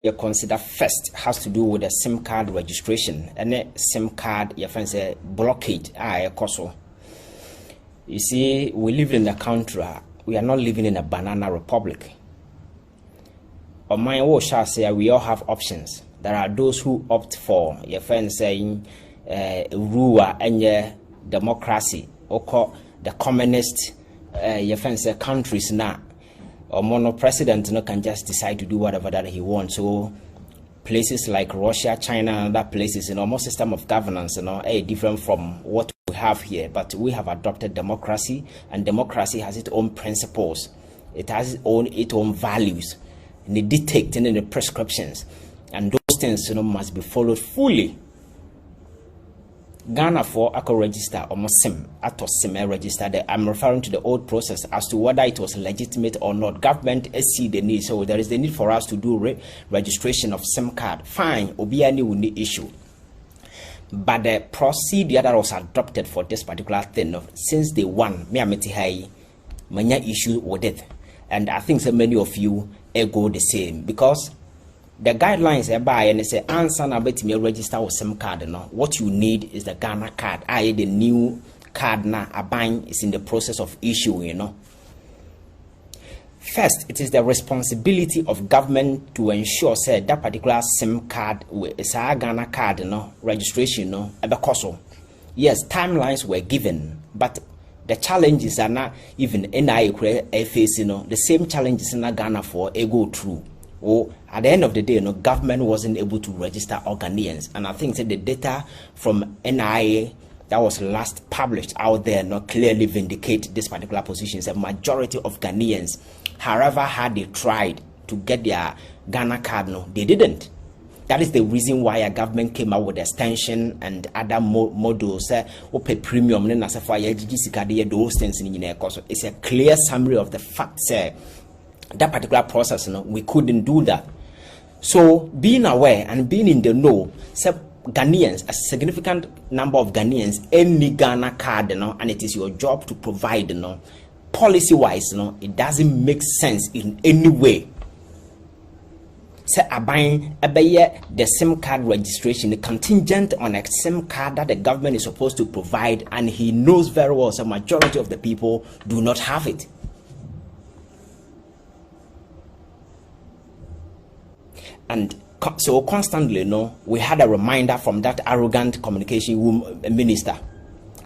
you consider first has to do with the SIM card registration and the SIM card your friends say blockage. You see, we live in a country, we are not living in a banana republic. On my own shall say we all have options. There are those who opt for your friends saying rule and democracy or the communist your friends say countries now. Or mono president can just decide to do whatever that he wants. So places like Russia, China, and other places, more system of governance, different from what we have here. But we have adopted democracy, and democracy has its own principles. It has its own values, and the dictate and the prescriptions, and those things must be followed fully. Ghana for ACO register or SIM at SIM register. I'm referring to the old process as to whether it was legitimate or not. Government see the need, so there is the need for us to do registration of SIM card. Fine, obiani will need issue. But the procedure that was adopted for this particular thing, since day one, many issue with it, and I think so many of you go the same because. The guidelines are by and they say answer na betimi register with SIM card. What you need is the Ghana card. The new card na aban is in the process of issuing. First, it is the responsibility of government to ensure say that particular SIM card is a Ghana card registration yes, timelines were given, but the challenges are not even NIA facing the same challenges in Ghana for a go through. At the end of the day, government wasn't able to register all Ghanaians. And I think that the data from NIA that was last published out there clearly vindicate this particular position. A majority of Ghanaians, however hard they tried to get their Ghana card, they didn't. That is the reason why a government came out with extension and other modules. Pay premium, those things. It's a clear summary of the facts. That particular process, we couldn't do that. So being aware and being in the know, Ghanaians, a significant number of Ghanaians, any Ghana card, and it is your job to provide, policy-wise, it doesn't make sense in any way. Say buying the SIM card registration, the contingent on a SIM card that the government is supposed to provide, and he knows very well the majority of the people do not have it. And so constantly, we had a reminder from that arrogant communication minister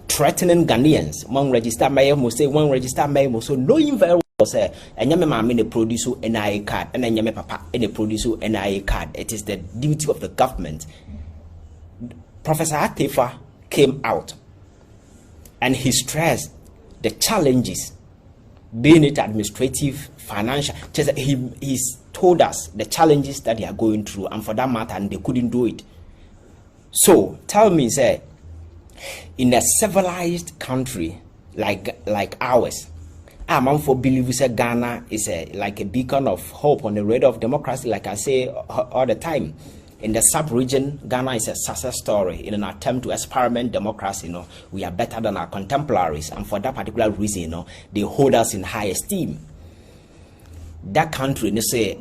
threatening Ghanaians. One register may say, one register may so knowing very well, say, and yamma produce NIA card, and then yamma papa any produce NIA card. It is the duty of the government. Professor Atefa came out and he stressed the challenges, being it administrative, financial. He's told us the challenges that they are going through, and for that matter, and they couldn't do it. So tell me, say, in a civilized country like ours, I'm for believe that Ghana is like a beacon of hope on the radar of democracy. Like I say all the time, in the sub-region, Ghana is a success story in an attempt to experiment democracy. We are better than our contemporaries, and for that particular reason, they hold us in high esteem. That country, they say,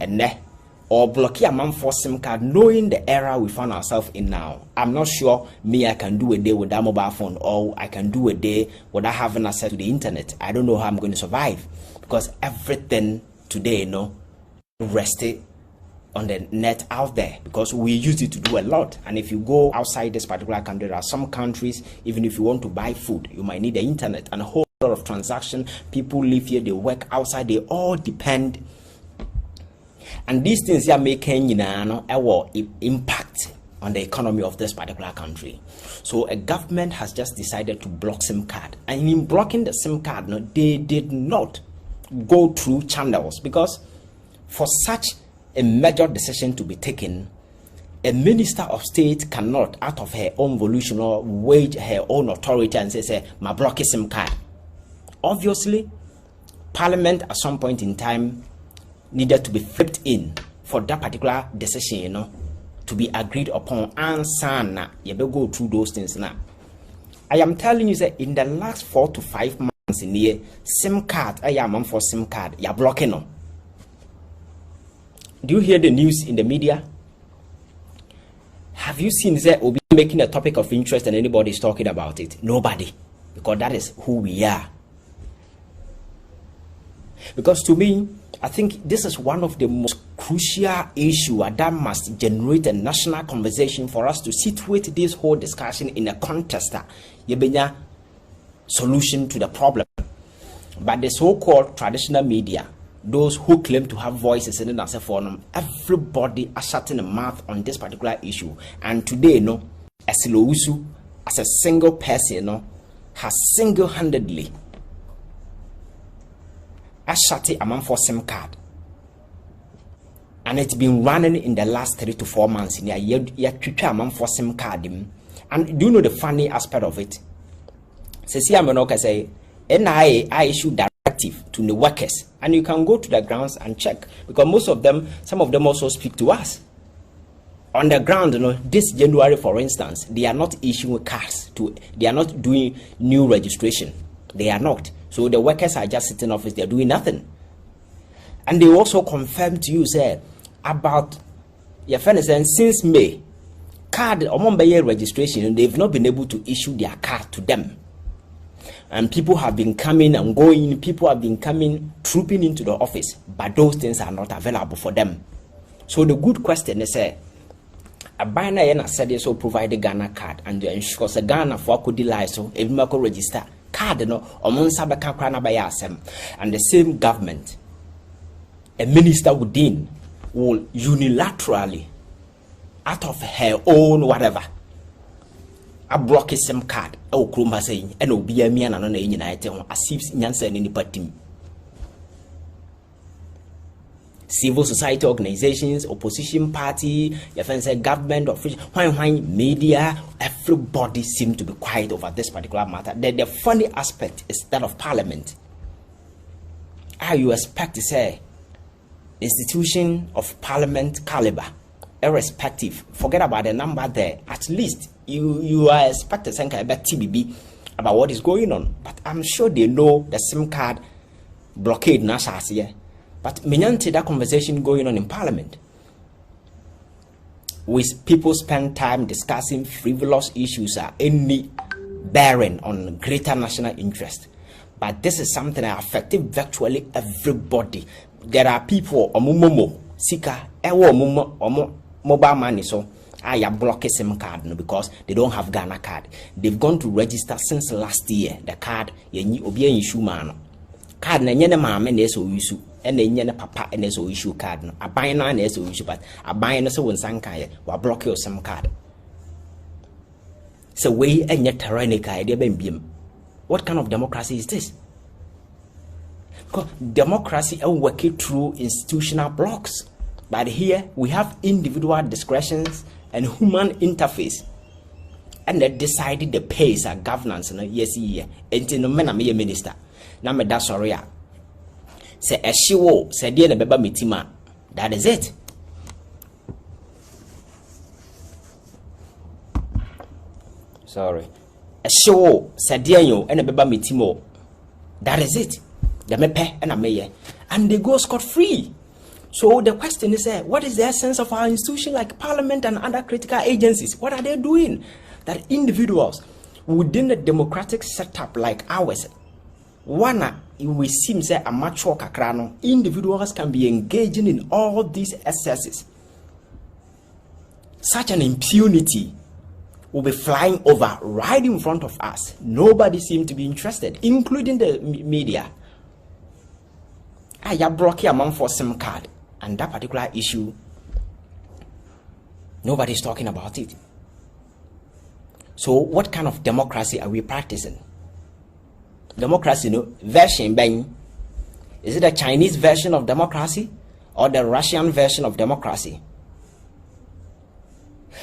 or block a man for SIM card, knowing the era we found ourselves in now. I'm not sure I can do a day with that mobile phone, or I can do a day without having access to the internet. I don't know how I'm going to survive, because everything today, rested on the net out there, because we use it to do a lot. And if you go outside this particular country, there are some countries, even if you want to buy food, you might need the internet and a whole lot of transaction. People live here, they work outside, they all depend. And these things are making our impact on the economy of this particular country. So a government has just decided to block SIM card, and in blocking the SIM card, they did not go through channels, because for such a major decision to be taken, a minister of state cannot, out of her own volition, or wage her own authority and say, "My block is SIM card." Obviously, Parliament at some point in time needed to be flipped in for that particular decision, to be agreed upon. And sana, you better go through those things now. I am telling you that in the last 4 to 5 months in here, SIM card, I am on for SIM card, you're blocking them. Do you hear the news in the media? Have you seen that Obi making a topic of interest and anybody is talking about it? Nobody. Because that is who we are. Because to me, I think this is one of the most crucial issues that must generate a national conversation for us to situate this whole discussion in a context that yebenya solution to the problem. But the so-called traditional media, those who claim to have voices in the forum, everybody is shutting the mouth on this particular issue. And today, Ursula Owusu, as a single person, has single-handedly shut a man for SIM card. And it's been running in the last 3 to 4 months. In a year, a man for SIM card. And do you know the funny aspect of it? Say, NIA, I issue directive to the workers, and you can go to the grounds and check, because most of them, some of them also speak to us on the ground. This January, for instance, they are not issuing cards they are not doing new registration. They are not. So the workers are just sitting in office, they are doing nothing. And they also confirm to you, say, about your friends, and since May, card or registration, they've not been able to issue their card to them. And people have been coming and going, people have been coming, trooping into the office, but those things are not available for them. So the good question is, a banner said so provide a Ghana card and to ensure the Ghana for could delay so if you register card or and the same government, a minister within, will unilaterally, out of her own whatever, a block a SIM card. Oh, Krumba saying, and will be a man and a united as if Nansen in the party. Civil society organizations, opposition party, your friends say government, official, media, everybody seems to be quiet over this particular matter. The funny aspect is that of Parliament. How you expect to say institution of Parliament caliber, irrespective, forget about the number there, at least you are expected to think about TBB about what is going on. But I'm sure they know the SIM card blockade Nashas here. But menyante that conversation going on in Parliament, with people spend time discussing frivolous issues or any bearing on greater national interest. But this is something that affects virtually everybody. There are people omumomo sika ewo omumo mobile money so I block a SIM card because they don't have Ghana card. They've gone to register since last year. The card obi issue man card na nyene maame na eso issue and then nyene papa and eso issue card no aban na eso issue, but aban no so won sankan wa block your SIM card. So we enye tyrannical idea bem. What kind of democracy is this? Because democracy is working through institutional blocks, but here we have individual discretions and human interface, and they decided the pace and governance. Yes, yeah. And no man am a minister. Now me da sorry. Say a shiwo say dear the beba mitima. That is it. Sorry. A shiwo say dear you and a beba mitimo. That is it. The mepe and a mayor, and they go scot free. So the question is, what is the essence of our institution like Parliament and other critical agencies? What are they doing? That individuals within a democratic setup like ours, we seem say a mature kakrano, individuals can be engaging in all these excesses. Such an impunity will be flying over right in front of us. Nobody seems to be interested, including the media. I block your man for SIM card. And that particular issue, nobody's talking about it. So what kind of democracy are we practicing? Democracy, version bang. Is it a Chinese version of democracy or the Russian version of democracy?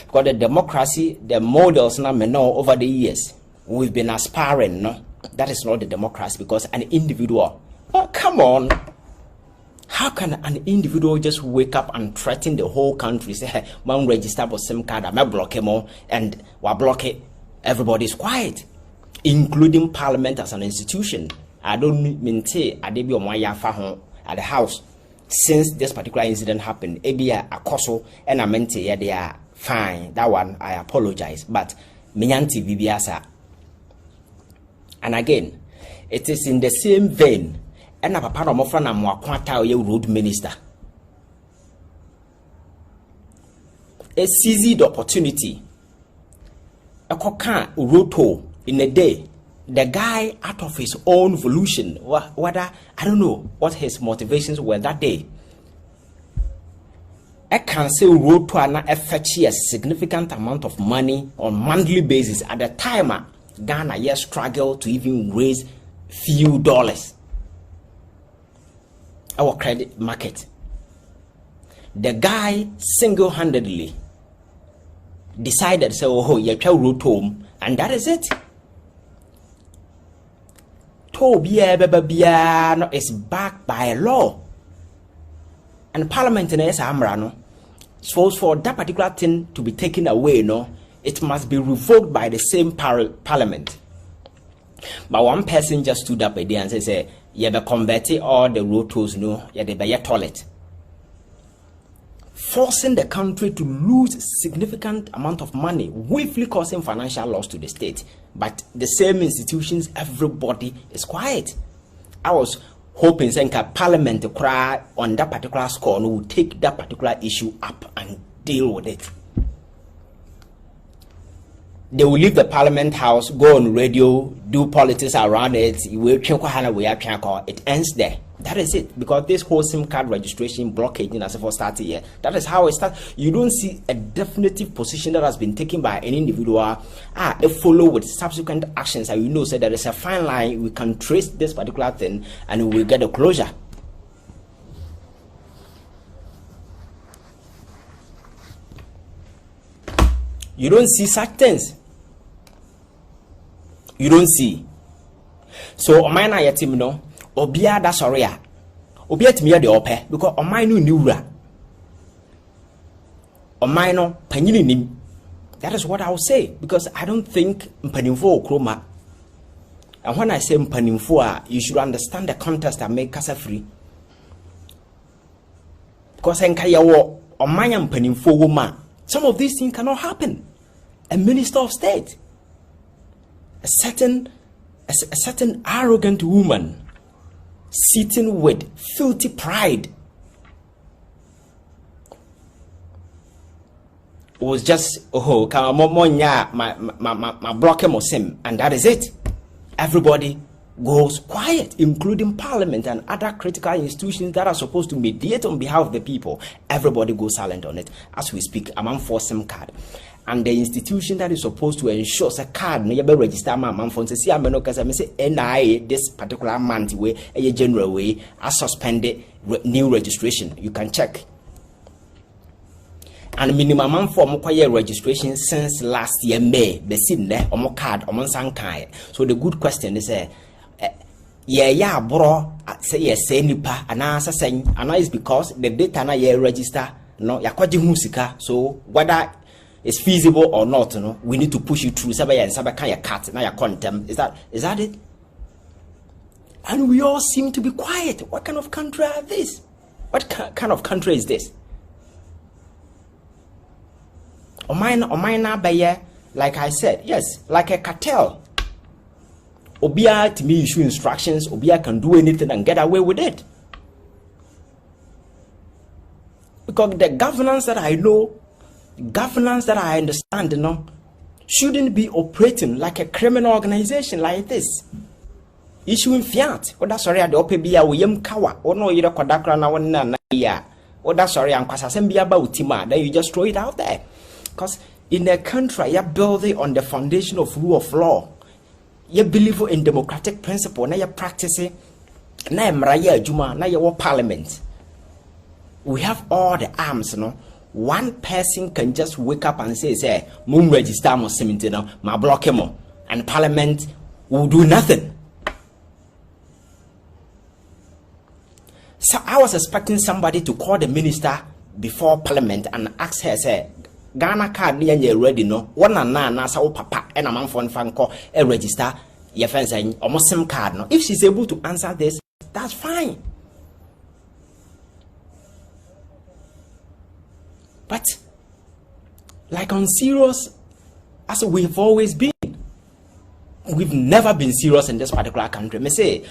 Because the democracy, the models now may know over the years, we've been aspiring, no? That is not the democracy, because an individual, oh, come on. How can an individual just wake up and threaten the whole country, say, hey, man register for SIM card, I may block him all, and we block it, everybody's quiet, including Parliament as an institution. I don't mean say I did be on my yafa at the house. since this particular incident happened. Ebia akoso and I meant yeah, they are fine. That one I apologize. But minyanti bibiasa. And again, it is in the same vein. And a papa no mofra na mwakwata oye road minister. A seized opportunity. A coca road toll in a day. The guy, out of his own volition, whether I don't know what his motivations were that day. I can say road to a fetch a significant amount of money on monthly basis. At the time, Ghana yes struggled to even raise few dollars. Our credit market. The guy single-handedly decided, so oh, you can road home, and that is it. Tobia is backed by law, and Parliament in Amrano. So for that particular thing to be taken away, it must be revoked by the same Parliament. But one person just stood up a day and said, "You be converting all the road tolls, you be your toilet." Forcing the country to lose significant amount of money, willfully causing financial loss to the state. But the same institutions, everybody is quiet. I was hoping that Parliament to cry on that particular score will take that particular issue up and deal with it. They will leave the Parliament House, go on radio, do politics around it. It ends there. That is it. Because this whole SIM card registration blockage as for started here, that is how it starts. You don't see a definitive position that has been taken by any individual. Follow with subsequent actions, and we know there is a fine line. We can trace this particular thing, and we will get a closure. You don't see such things. You don't see. So, mine are team no. Obia da sorry a. Obia timi de ope because o mine no niwura. O mine no panyini nim. That is what I will say because I don't think mpanimfo okroma. And when I say mpanimfo, you should understand the context and make kasa free. Because enka yawo o mine mpanimfo woma. Some of these things cannot happen. A minister of state, a certain arrogant woman sitting with filthy pride was just my block him or sim, and that is it. Everybody goes quiet, including Parliament and other critical institutions that are supposed to mediate on behalf of the people. Everybody goes silent on it. As we speak, I'm on for SIM card. And the institution that is supposed to ensure a card no be register man for say ameno kasa me say NIA this particular month way a general way I suspended new registration. You can check. And minimum man for mo registration since last year May be seen there omo card omo sankai. So the good question is yeah bro say yes say nipa anasa say and is because the data na ye register no yakwaji hu sika. So whether it's feasible or not, we need to push you through. Sabaya and Sabaka ya cut, now ya contempt. Is that it? And we all seem to be quiet. What kind of country are this? What kind of country is this? Omaina, like I said, yes, like a cartel. Obia to me issue instructions, Obia can do anything and get away with it. Because the governance that I know, governance that I understand, shouldn't be operating like a criminal organization like this. Issuing fiat. Oh, that's sorry, the OPBA, William Kawa, or no, you're a Kodakra now and ya. Oh, that's sorry, I'm Kwasasembia Bautima. Then you just throw it out there. Because in a country, you're building on the foundation of rule of law. You believe in democratic principle, now you're practicing, now you're Mraya Juma, now you're parliament. We have all the arms, One person can just wake up and say, "Moon register mo cementino, ma block him," and Parliament will do nothing. So I was expecting somebody to call the minister before Parliament and ask her, say, "Ghana card ni ready no? One na sa papa and a man for call a register your friends saying almost SIM card no." If she's able to answer this, that's fine. But like on serious, as we've always been, we've never been serious in this particular country. Me say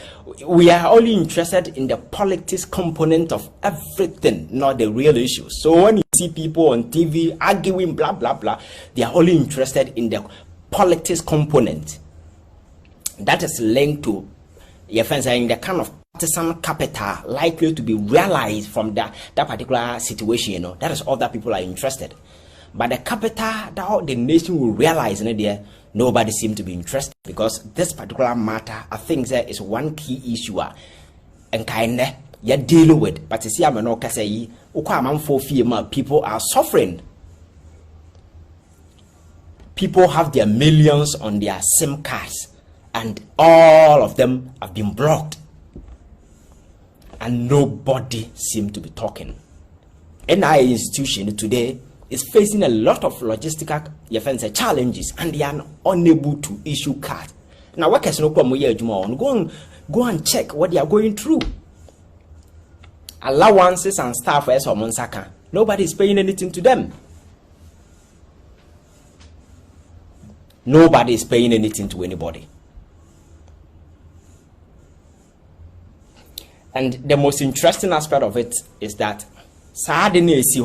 we are only interested in the politics component of everything, not the real issues. So when you see people on TV arguing blah blah blah, they are only interested in the politics component that is linked to your friends saying the kind of partisan capital likely to be realized from that particular situation. You know, that is all that people are interested. But the capital that the nation will realize in there, nobody seems to be interested, because this particular matter, I think there is one key issue and kind of you deal with. But you see, I'm not say people are suffering. People have their millions on their SIM cards, and all of them have been blocked, and nobody seems to be talking. NIA institution today is facing a lot of logistical challenges, and they are unable to issue cards. Now, what can go and check what they are going through. Allowances and staff as Monsaka. Nobody is paying anything to them. Nobody is paying anything to anybody. And the most interesting aspect of it is that ministry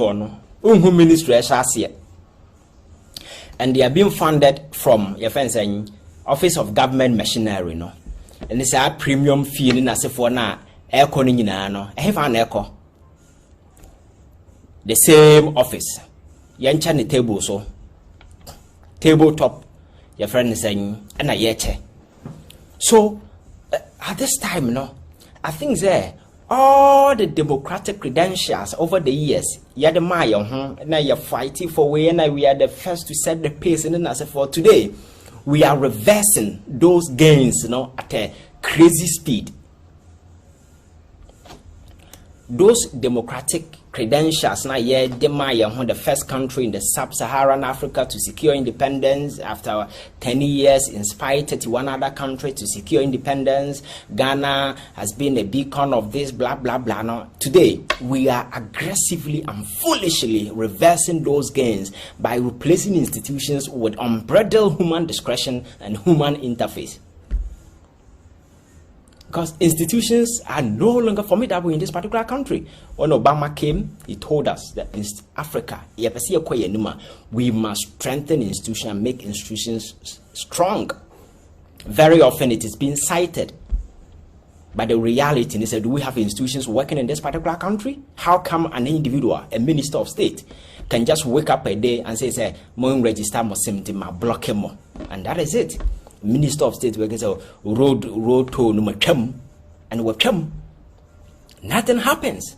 and they are being funded from your friends saying Office of Government Machinery, no, and it's a premium fee in as if for now echo no have an echo the same office yancha the table, so tabletop your friend is saying and a yeche. So at this time, no, I think there all the democratic credentials over the years, you are the Maya, now you're fighting for way, and we are the first to set the pace. And then as for today, we are reversing those gains, you know, at a crazy speed. Those democratic credentials, now yeah, the Maya, the first country in the sub-Saharan Africa to secure independence after 10 years, inspired 31 other countries to secure independence. Ghana has been a beacon of this, blah, blah, blah. Now, today, we are aggressively and foolishly reversing those gains by replacing institutions with unbridled human discretion and human interface. Because institutions are no longer formidable in this particular country. When Obama came, he told us that in Africa, we must strengthen institutions and make institutions strong. Very often it is being cited. But the reality is that do we have institutions working in this particular country? How come an individual, a minister of state, can just wake up a day and say, "Mo register mo simti ma block mo," and that is it? Minister of State working so road to Numakem and Wakem. Nothing happens.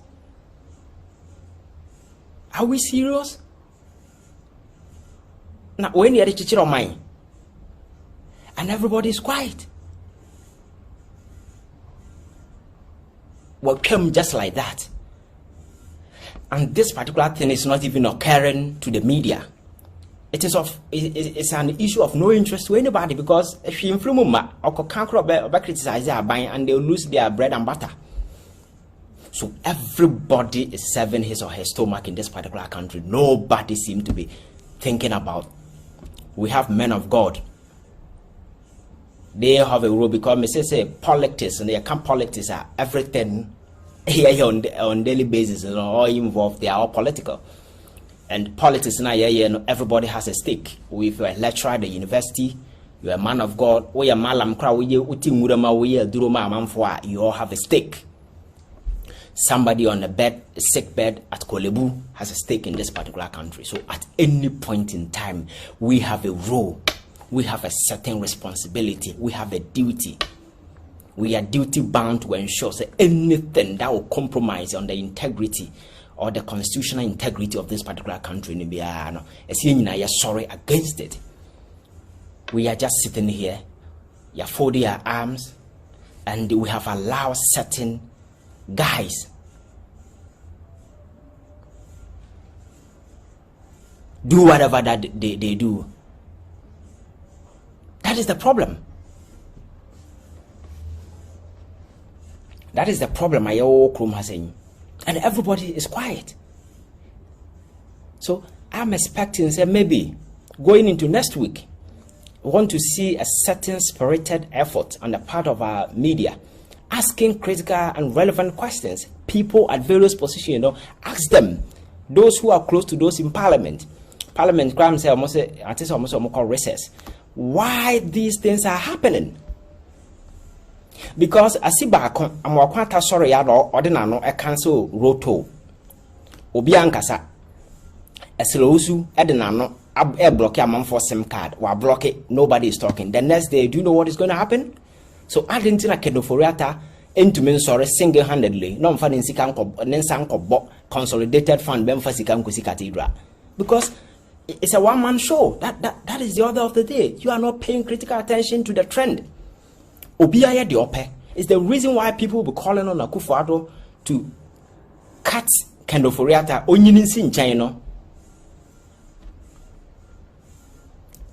Are we serious? Now when you're the teacher of mine and everybody is quiet. Wakem just like that. And this particular thing is not even occurring to the media. It's an issue of no interest to anybody, because if you influence or can't criticize their buying and they'll lose their bread and butter. So everybody is serving his or her stomach in this particular country. Nobody seems to be thinking about. We have men of God. They have a role, because me say politics, and they can't politics are everything here on daily basis, and all involved. They are all political. And politics now, everybody has a stake. If you're a lecturer at the university, you're a man of God, or you're malam crowd, you all have a stake. Somebody on a sick bed at Kolebu has a stake in this particular country. So at any point in time, we have a role. We have a certain responsibility. We have a duty. We are duty bound to ensure that anything that will compromise on the integrity or the constitutional integrity of this particular country, sorry against it. We are just sitting here, you're folding our arms, and we have allowed certain guys do whatever that they do. That is the problem. That is the problem. And everybody is quiet. So I'm expecting, say, maybe going into next week, we want to see a certain spirited effort on the part of our media, asking critical and relevant questions. People at various positions, ask them. Those who are close to those in Parliament, crime say almost call recess. Why these things are happening? Because asibako amwakwata sorry ya ordinary no cancel roto. Obi ankasa Ursula Owusu edinano block your for SIM card. While block it, nobody is talking. The next day, do you know what is going to happen? So Argentina kedoforiata into men sorry single-handedly. No fund in Sikanko consolidated fund Bemfasikan Kusi Cathedral. Because it's a one-man show. That is the order of the day. You are not paying critical attention to the trend. Obiaya Diope is the reason why people will be calling on Akufo-Addo to cut Kendoforiata Onyininsi in China.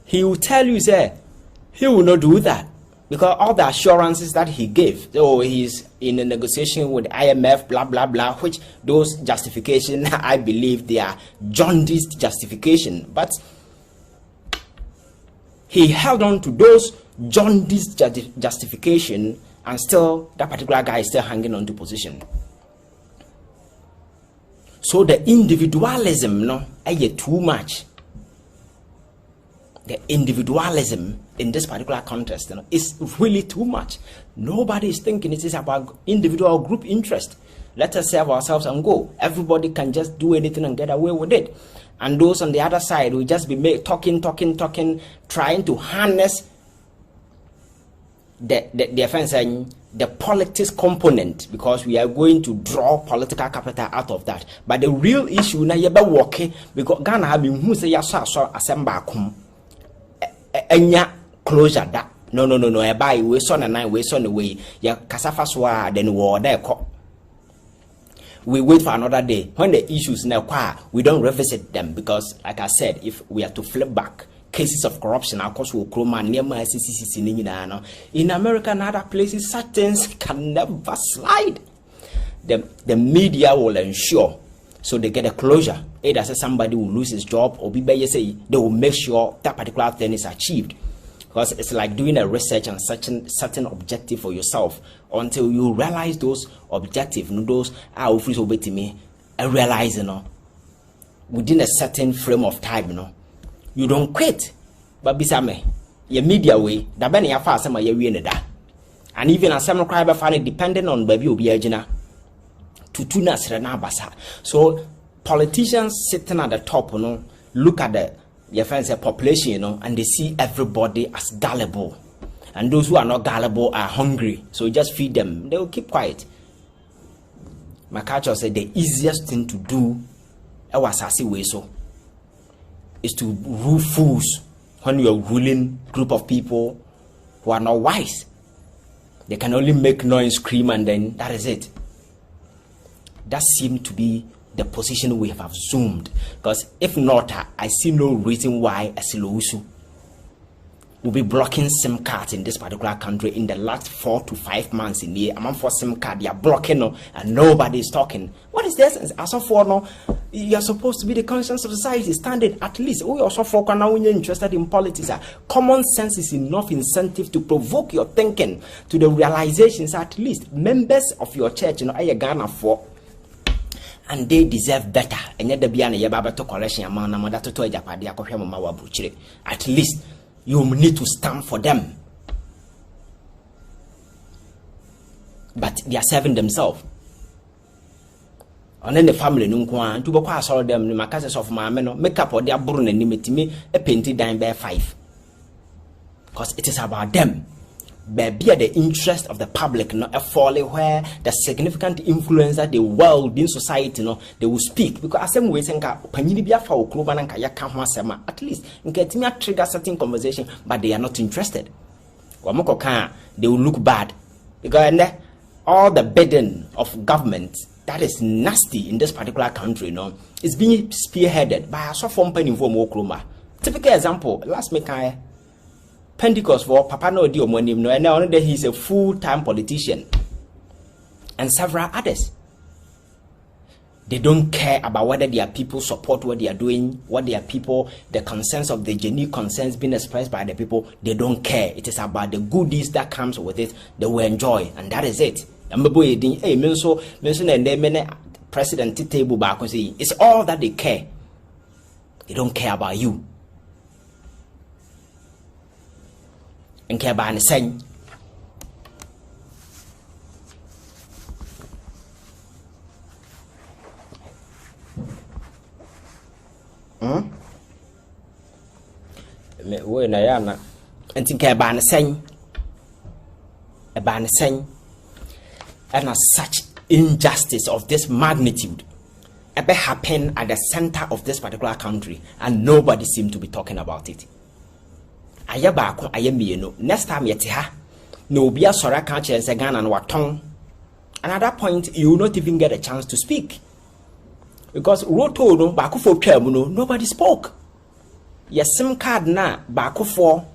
He will tell you, sir, he will not do that. Because all the assurances that he gave, he's in a negotiation with IMF, blah, blah, blah, which those justifications, I believe they are jaundiced justification. But he held on to those jaundiced justification, and still, that particular guy is still hanging on to position. So the individualism, too much. The individualism in this particular context is really too much. Nobody is thinking it is about individual or group interest. Let us save ourselves and go. Everybody can just do anything and get away with it. And those on the other side will just be talking, trying to harness the offense and the politics component, because we are going to draw political capital out of that. But the real issue now, you're working because Ghana have been who say assemble enya closure that no e buy we son and 9 we son away ya kasafa swa then war there we wait for another day. When the issues now we don't revisit them, because like I said, if we are to flip back, cases of corruption of course will grow man near my in America and other places, such things can never slide. The media will ensure, so they get a closure. Either say somebody will lose his job, or say they will make sure that particular thing is achieved. Because it's like doing a research and certain objective for yourself until you realize those objectives, those are free to to me. I realize, within a certain frame of time, you don't quit. But bisame, your media way, the benny are fast some you win that. And even as some cry by depending on baby will be agina to tunas renabasa. So politicians sitting at the top, look at the friends population, and they see everybody as gullible, and those who are not gullible are hungry. So just feed them; they will keep quiet. My culture said the easiest thing to do, is to rule fools when you are ruling group of people who are not wise. They can only make noise, scream, and then that is it. That seemed to be the position we have assumed, because if not, I see no reason why Ursula Owusu will be blocking SIM cards in this particular country in the last 4 to 5 months in the year. I'm for SIM card, they are blocking and nobody is talking. What is the essence? As of for you are supposed to be the conscience of society, standard at least. We also for now when you're interested in politics, common sense is enough incentive to provoke your thinking to the realizations. At least members of your church, are Ghana for. And they deserve better. And yet the biana yababa to collection among them that to Japadia Koshama Buchre. At least you need to stand for them. But they are serving themselves. And then the family nunkwan to boka saw them the macases of my men make up or their burn and limit me a painted dime by 5. Because it is about them. Be at the interest of the public, not a folly where the significant influence that the world in society, they will speak. Because as some ways, at least get me trigger certain conversation, but they are not interested. They will look bad because all the burden of government that is nasty in this particular country, is being spearheaded by a soft company for Okroma. Typical example, last week Pentecost for Papa no Dio Monim, no, and now he's a full-time politician, and several others. They don't care about whether their people support what they are doing, what their people, the concerns of the genuine concerns being expressed by the people. They don't care. It is about the goodies that comes with it. They will enjoy, and that is it. President table back and say it's all that they care. They don't care about you. And care about anything. We na yana and think about anything. About anything. And as such injustice of this magnitude ever happen at the center of this particular country, and nobody seemed to be talking about it. Next time yet no be a sorry country and Ghana and Waton. And at that point you will not even get a chance to speak. Because Roto no baku for no nobody spoke. Your SIM card na baku for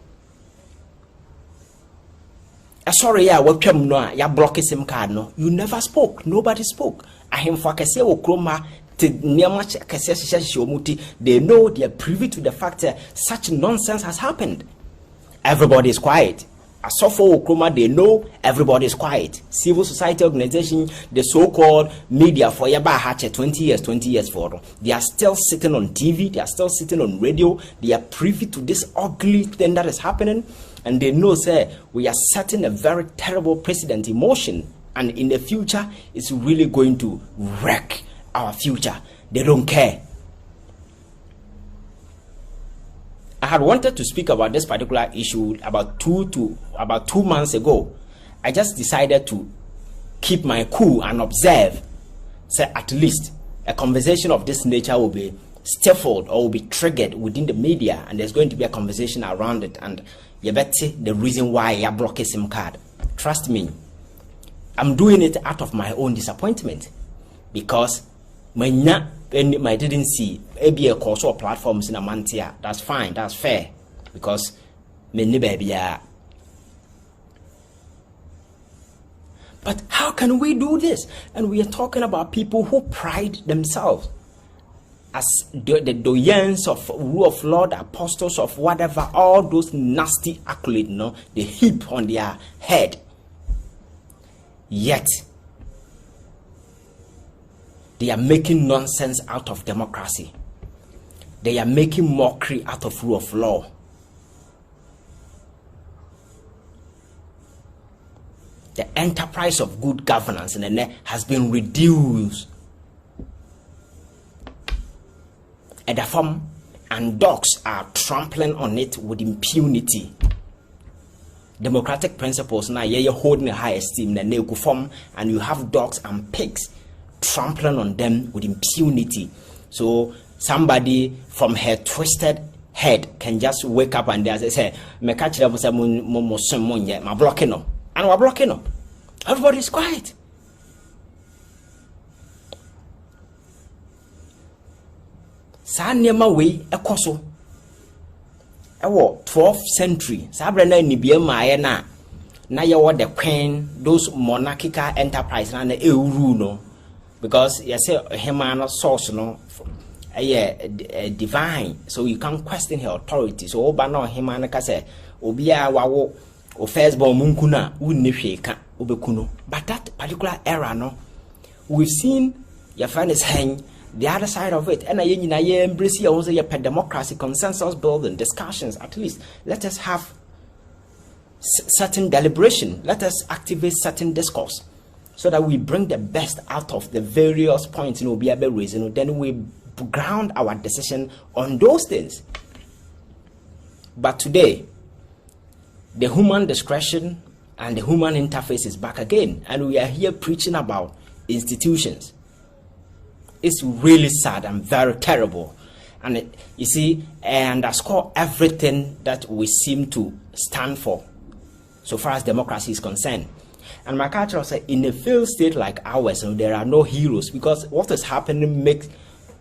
sorry, yeah, what no, ya block SIM card no. You never spoke. Nobody spoke. Ahim for kese wo kroma te niama kese shomuti. They know, they are privy to the fact that such nonsense has happened. Everybody is quiet. Asofo Okroma, they know everybody is quiet. Civil society organization, the so-called media for Yaba Hatche 20 years for. They are still sitting on TV, they are still sitting on radio, they are privy to this ugly thing that is happening, and they know, say, we are setting a very terrible precedent in motion, and in the future, it's really going to wreck our future. They don't care. I had wanted to speak about this particular issue about 2 months ago. I just decided to keep my cool and observe. Say at least a conversation of this nature will be stifled or will be triggered within the media, and there's going to be a conversation around it. And you bet the reason why I block a SIM card. Trust me, I'm doing it out of my own disappointment, because I didn't see a course or platforms in a mantia. That's fine, that's fair, because many baby are. But how can we do this? And we are talking about people who pride themselves as the doyens of rule of law, the apostles of whatever, all those nasty accolades, no, they heap on their head. Yet they are making nonsense out of democracy. They are making mockery out of rule of law. The enterprise of good governance in the net has been reduced. And the form and dogs are trampling on it with impunity. Democratic principles now you're holding a high esteem and they go form, and you have dogs and pigs trampling on them with impunity. So somebody from her twisted head can just wake up and say, "Me catch them say my blocking no," and we're blocking no. Everybody is quiet. Sa nneɛma wei ɛkɔ so ɛwɔ 12th century. Sa abere na nibie maaye na yɛwɔ the queen, those monarchical enterprise na ɛwuru no. Because you say Hemana source no divine, so you can't question her authority. So Obano Hemana kase Obia wawo o firstborn munkuna unifeka ubekuno. But that particular era no, we've seen your friend is hang the other side of it. And I embrace you also your democracy, consensus building, discussions. At least let us have certain deliberation. Let us activate certain discourse, so that we bring the best out of the various points in Obiabe reason. Then we ground our decision on those things. But today, the human discretion and the human interface is back again, and we are here preaching about institutions. It's really sad and very terrible. And you see, I underscore everything that we seem to stand for, so far as democracy is concerned. And my culture said, in a failed state like ours, there are no heroes, because what is happening makes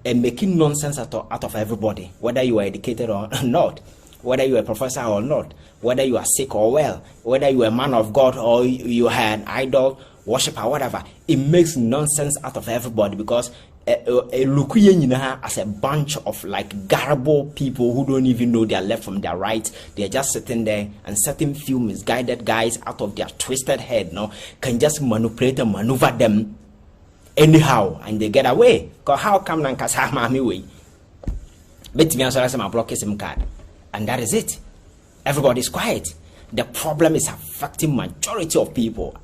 making nonsense out of everybody, whether you are educated or not, whether you are a professor or not, whether you are sick or well, whether you are a man of God or you are an idol worshiper or whatever. It makes nonsense out of everybody, because look as a bunch of like gullible people who don't even know their left from their right. They're just sitting there, and certain few misguided guys out of their twisted head can just manipulate and maneuver them anyhow, and they get away. Because how come Nankasa Mami way? But me answer my block SIM card, and that is it. Everybody's quiet. The problem is affecting majority of people,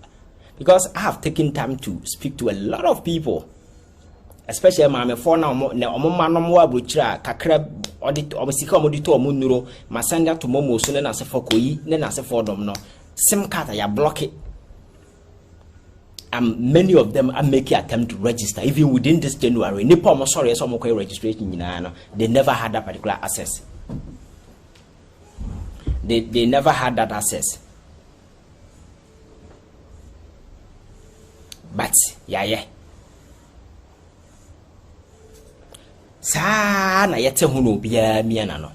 because I have taken time to speak to a lot of people. Especially my phone now, kakra audit obisika omodito omunuro masanda to momo so na se fokoyi na se fodom no sim card ya block it. And many of them are making attempt to register even within this January. Nipo mo sorry so mo registration nyina, they never had that particular access. They never had that access. But yeah. Sa na yete hu no bia miana no.